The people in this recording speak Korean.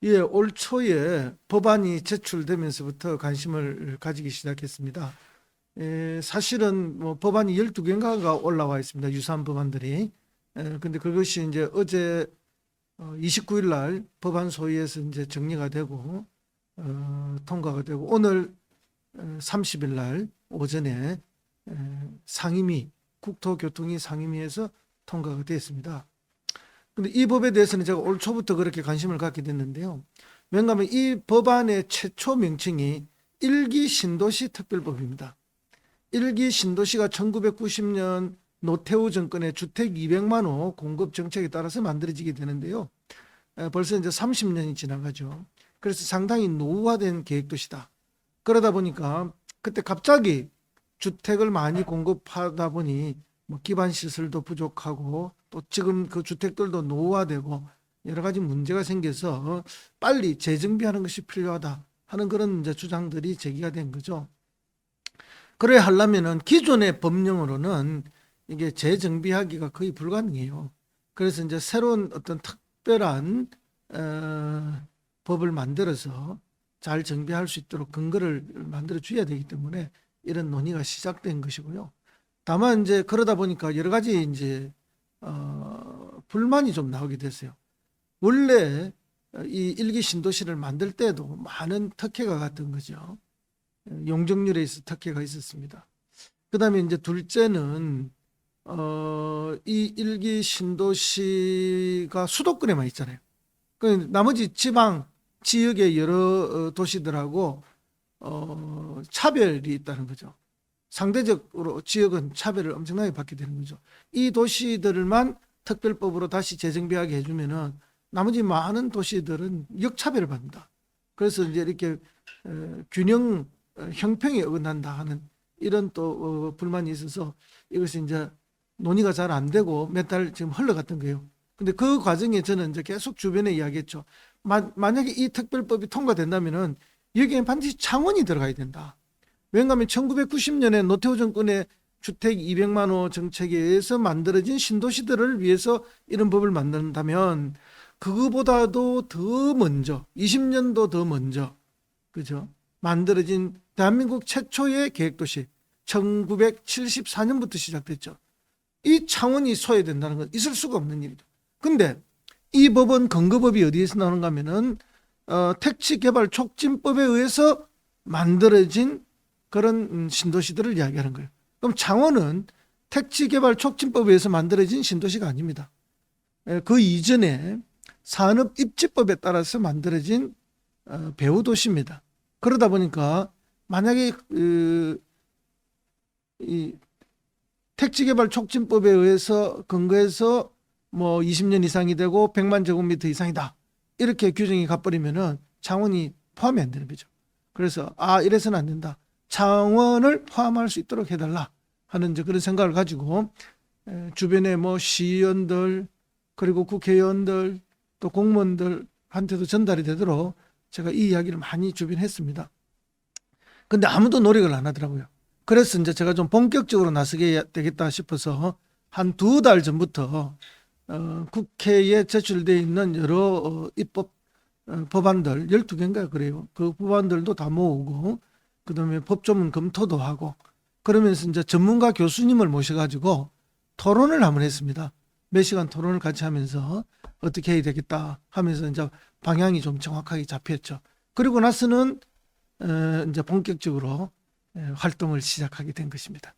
예, 올 초에 법안이 제출되면서부터 관심을 가지기 시작했습니다. 사실은 뭐 법안이 12개인가가 올라와 있습니다. 유사한 법안들이. 근데 그것이 이제 어제 29일 날 법안 소위에서 이제 정리가 되고 통과가 되고 오늘 30일 날 오전에 상임위 국토교통위 상임위에서 통과가 됐습니다. 근데 이 법에 대해서는 제가 올 초부터 그렇게 관심을 갖게 됐는데요. 왜냐하면 이 법안의 최초 명칭이 일기 신도시 특별법입니다. 일기 신도시가 1990년 노태우 정권의 주택 200만 호 공급 정책에 따라서 만들어지게 되는데요. 벌써 이제 30년이 지나가죠. 그래서 상당히 노후화된 계획도시다. 그러다 보니까 그때 갑자기 주택을 많이 공급하다 보니 뭐 기반 시설도 부족하고 또 지금 그 주택들도 노후화되고 여러 가지 문제가 생겨서 빨리 재정비하는 것이 필요하다 하는 그런 이제 주장들이 제기가 된 거죠. 그래 하려면은 기존의 법령으로는 이게 재정비하기가 거의 불가능해요. 그래서 이제 새로운 어떤 특별한 법을 만들어서 잘 정비할 수 있도록 근거를 만들어 줘야 되기 때문에 이런 논의가 시작된 것이고요. 다만 이제 그러다 보니까 여러 가지 이제 불만이 좀 나오게 됐어요. 원래 이 일기 신도시를 만들 때도 많은 특혜가 갔던 거죠. 용적률에 있어 특혜가 있었습니다. 그다음에 이제 둘째는 이 일기 신도시가 수도권에만 있잖아요. 그 나머지 지방 지역의 여러 도시들하고 차별이 있다는 거죠. 상대적으로 지역은 차별을 엄청나게 받게 되는 거죠. 이 도시들만 특별법으로 다시 재정비하게 해주면은 나머지 많은 도시들은 역차별을 받는다. 그래서 이제 이렇게 균형 형평이 어긋난다 하는 이런 또 불만이 있어서 이것이 이제 논의가 잘 안 되고 몇 달 지금 흘러갔던 거예요. 근데 그 과정에 저는 이제 계속 주변에 이야기했죠. 만약에 이 특별법이 통과된다면은 여기에 반드시 창원이 들어가야 된다. 왜냐하면 1990년에 노태우 정권의 주택 200만 호 정책에 의해서 만들어진 신도시들을 위해서 이런 법을 만든다면 그거보다도 더 먼저 20년도 더 먼저 그죠? 만들어진 대한민국 최초의 계획도시 1974년부터 시작됐죠. 이 창원이 소외된다는 건 있을 수가 없는 일이죠. 근데 이 법은 근거법이 어디에서 나오는가 하면은 택지개발 촉진법에 의해서 만들어진 그런 신도시들을 이야기하는 거예요. 그럼 창원은 택지개발 촉진법에 의해서 만들어진 신도시가 아닙니다. 그 이전에 산업입지법에 따라서 만들어진 배후도시입니다. 그러다 보니까 만약에 이 택지개발 촉진법에 의해서 근거해서 뭐 20년 이상이 되고 100만 제곱미터 이상이다 이렇게 규정이 가버리면은 창원이 포함이 안 되는 거죠. 그래서 이래서는 안 된다. 창원을 포함할 수 있도록 해달라 하는 이제 그런 생각을 가지고 주변에 뭐 시의원들 그리고 국회의원들 또 공무원들한테도 전달이 되도록 제가 이 이야기를 많이 주변에 했습니다. 근데 아무도 노력을 안 하더라고요. 그래서 이제 제가 좀 본격적으로 나서게 되겠다 싶어서 한 2달 전부터 국회에 제출되어 있는 여러 입법 법안들 12개인가 그래요. 그 법안들도 다 모으고 그다음에 법조문 검토도 하고 그러면서 이제 전문가 교수님을 모셔가지고 토론을 한번 했습니다. 몇 시간 토론을 같이 하면서 어떻게 해야 되겠다 하면서 이제 방향이 좀 정확하게 잡혔죠. 그리고 나서는 이제 본격적으로 활동을 시작하게 된 것입니다.